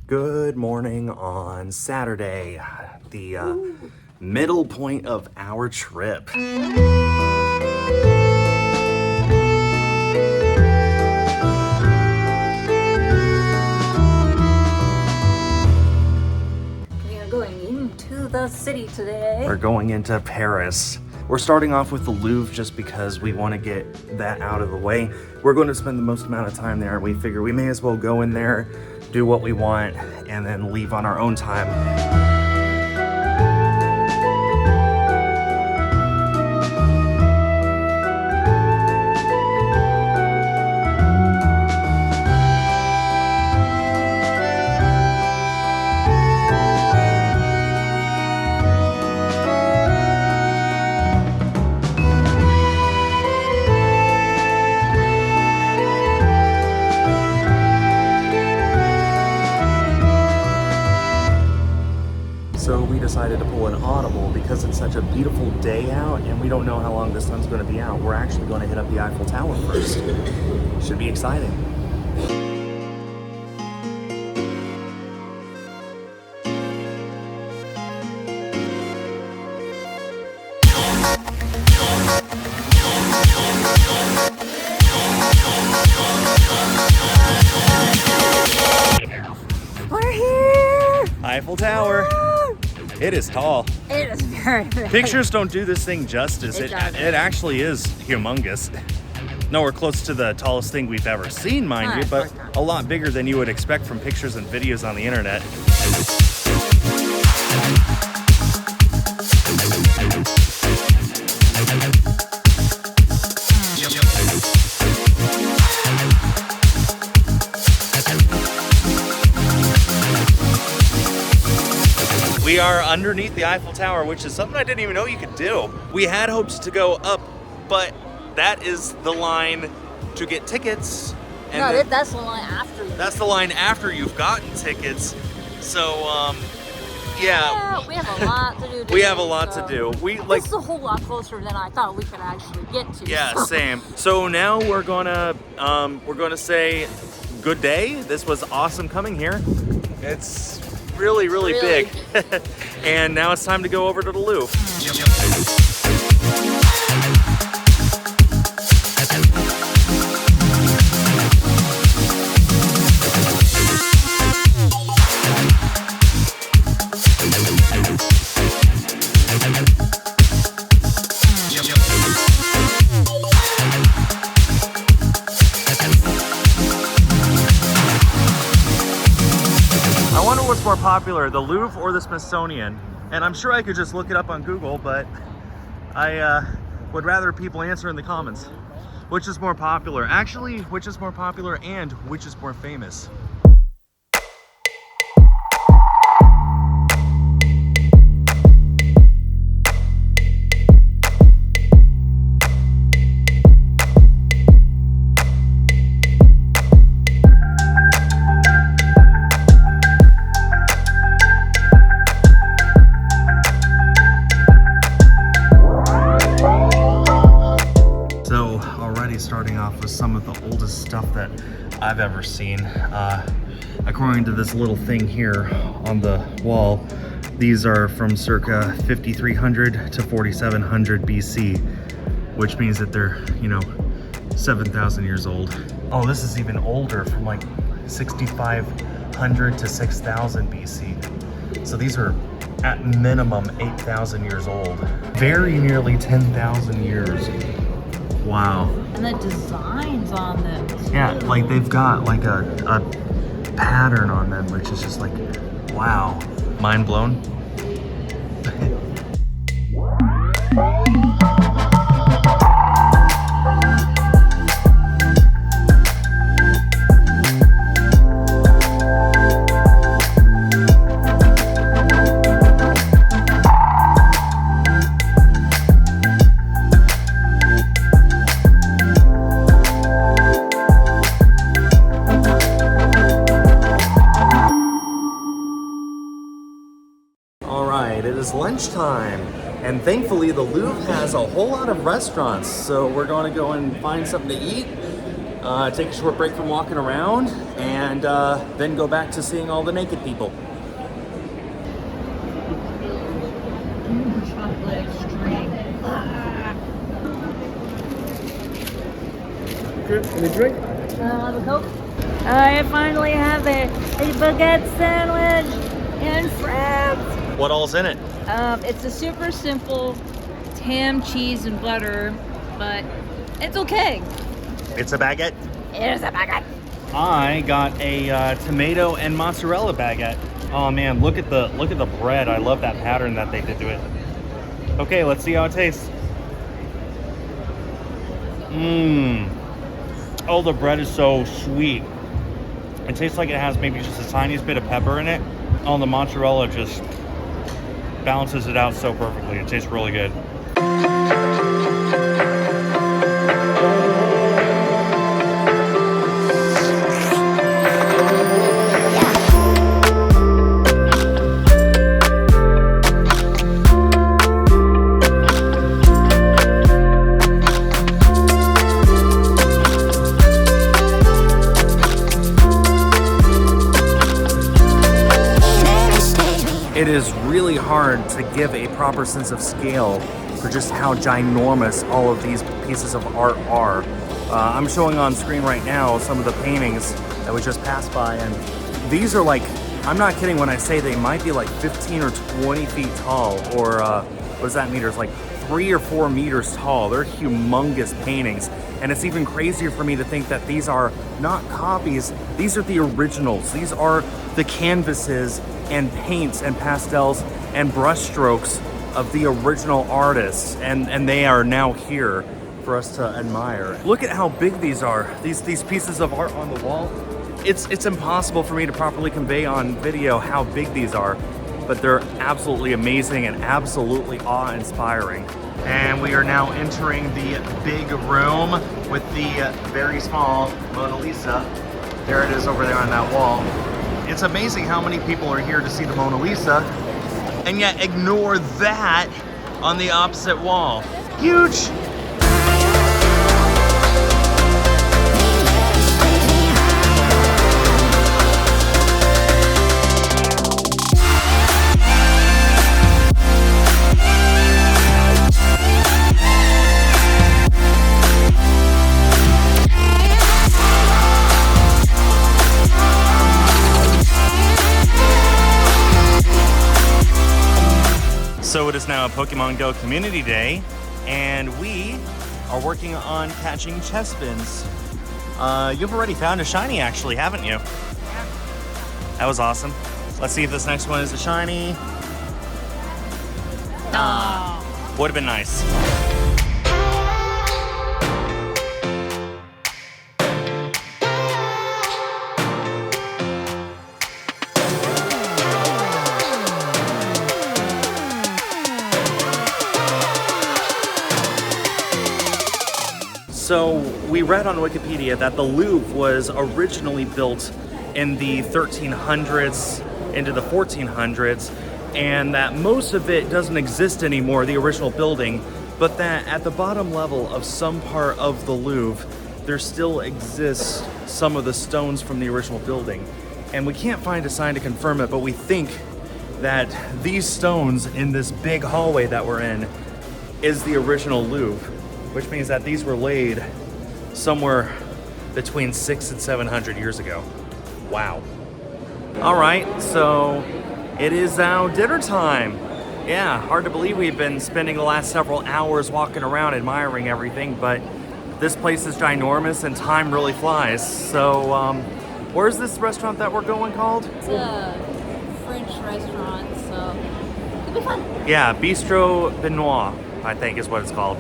Good morning on Saturday, the middle point of our trip. We are going into the city today. We're going into Paris. We're starting off with the Louvre just because we want to get that out of the way. We're going to spend the most amount of time there. We figure we may as well go in there, do what we want, and then leave on our own time. So we decided to pull an audible because it's such a beautiful day out and we don't know how long the sun's going to be out. We're actually going to hit up the Eiffel Tower first. Should be exciting. We're here! Eiffel Tower. It is tall. It is very big. Pictures don't do this thing justice. It doesn't. actually is humongous. Nowhere close to the tallest thing we've ever seen, mind you, but a lot bigger than you would expect from pictures and videos on the internet. We are underneath the Eiffel Tower, which is something I didn't even know you could do. We had hoped to go up, but that is the line to get tickets. And No, then that's the line after you. that's the line after you've gotten tickets. So, yeah. We have a lot to do today, We have a lot to do. This is a whole lot closer than I thought we could actually get to. Yeah, so. same. So now we're gonna say good day. This was awesome coming here. It's really, really big. And now it's time to go over to the Louvre. I wonder what's more popular, the Louvre or the Smithsonian? And I'm sure I could just look it up on Google, but I would rather people answer in the comments. Which is more popular? Actually, which is more popular and which is more famous? Starting off with some of the oldest stuff that I've ever seen. According to this little thing here on the wall, these are from circa 5300 to 4700 BC, which means that they're, 7,000 years old. Oh, this is even older, from like 6500 to 6000 BC. So these are at minimum 8,000 years old. Very nearly 10,000 years. Wow. And the designs on them. Yeah, like they've got like a pattern on them, which is just like, wow. Mind blown. Lunchtime, and thankfully the Louvre has a whole lot of restaurants, so we're going to go and find something to eat take a short break from walking around, and then go back to seeing all the naked people. Chocolate string. Any drink? I'll have a Coke. I finally have a baguette sandwich in France. What all's in it? It's a super simple ham, cheese, and butter, but it's okay. It's a baguette. It is a baguette. I got a tomato and mozzarella baguette. Oh man, look at the bread. I love that pattern that they did to it. Okay, let's see how it tastes. Mmm. Oh, the bread is so sweet. It tastes like it has maybe just the tiniest bit of pepper in it. Oh, the mozzarella just balances it out so perfectly. It tastes really good. It is really hard to give a proper sense of scale for just how ginormous all of these pieces of art are. I'm showing on screen right now some of the paintings that we just passed by, and these are like, I'm not kidding when I say they might be like 15 or 20 feet tall, or what does that meter? It's like 3 or 4 meters tall. They're humongous paintings, and it's even crazier for me to think that these are not copies, these are the originals. These are the canvases and paints and pastels and brush strokes of the original artists, and they are now here for us to admire. Look at how big these are. These pieces of art on the wall. It's impossible for me to properly convey on video how big these are, but they're absolutely amazing and absolutely awe-inspiring. And we are now entering the big room with the very small Mona Lisa. There it is over there on that wall. It's amazing how many people are here to see the Mona Lisa and yet ignore that on the opposite wall. Huge! So it is now Pokemon Go Community Day, and we are working on catching chespins. You've already found a shiny, actually, haven't you? Yeah. That was awesome. Let's see if this next one is a shiny. Would have been nice. So we read on Wikipedia that the Louvre was originally built in the 1300s into the 1400s, and that most of it doesn't exist anymore, the original building, but that at the bottom level of some part of the Louvre, there still exists some of the stones from the original building. And we can't find a sign to confirm it, but we think that these stones in this big hallway that we're in is the original Louvre, which means that these were laid somewhere between 600 and 700 years ago. Wow. All right, so it is now dinner time. Yeah, hard to believe we've been spending the last several hours walking around admiring everything, but this place is ginormous and time really flies. So where's this restaurant that we're going called? It's a French restaurant, so it'll be fun. Yeah, Bistro Benoit, I think is what it's called.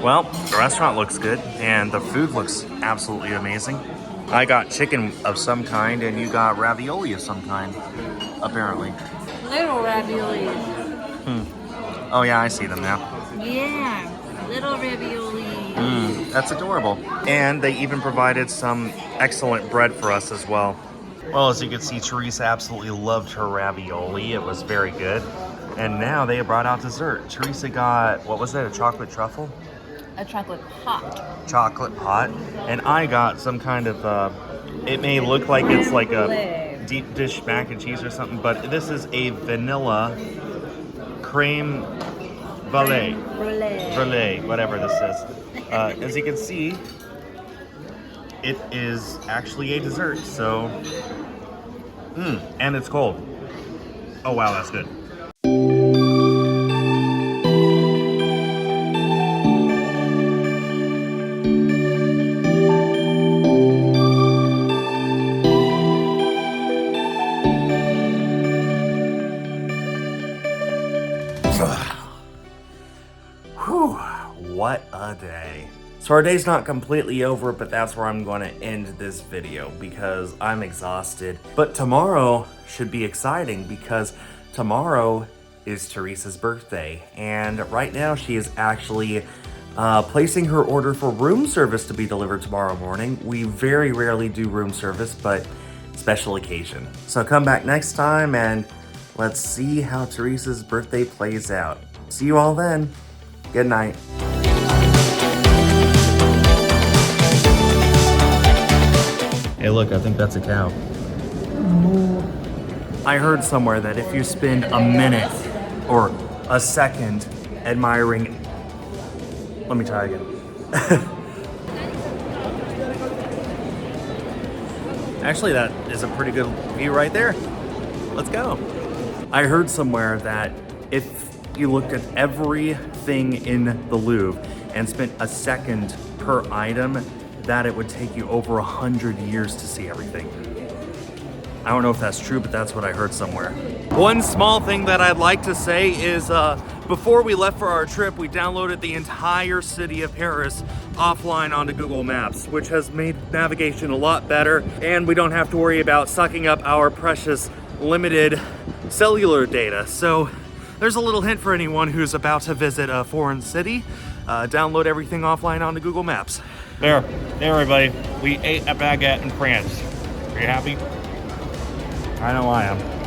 Well, the restaurant looks good and the food looks absolutely amazing. I got chicken of some kind and you got ravioli of some kind, apparently. Little ravioli. Oh yeah, I see them now. Yeah, little ravioli. That's adorable. And they even provided some excellent bread for us as well. Well, as you can see, Teresa absolutely loved her ravioli. It was very good. And now they brought out dessert. Teresa got, what was it, a chocolate truffle? a chocolate pot. Chocolate pot. And I got some kind of, it may look like it's like a deep dish mac and cheese or something, but this is a vanilla creme brulee, whatever this is. As you can see, it is actually a dessert, so, and it's cold. Oh wow, that's good. Whew, what a day. So our day's not completely over, but that's where I'm going to end this video because I'm exhausted. But tomorrow should be exciting because tomorrow is Teresa's birthday. And right now she is actually placing her order for room service to be delivered tomorrow morning. We very rarely do room service, but special occasion. So come back next time and let's see how Teresa's birthday plays out. See you all then. Good night. Hey look, I think that's a cow. I heard somewhere that if you spend a minute or a second admiring... Let me try again. Actually, that is a pretty good view right there. Let's go. I heard somewhere that if you looked at everything in the Louvre and spent a second per item, that it would take you over 100 years to see everything. I don't know if that's true, but that's what I heard somewhere. One small thing that I'd like to say is before we left for our trip, we downloaded the entire city of Paris offline onto Google Maps, which has made navigation a lot better, and we don't have to worry about sucking up our precious limited cellular data. So there's a little hint for anyone who's about to visit a foreign city. Download everything offline onto Google Maps. There everybody. We ate a baguette in France. Are you happy? I know I am.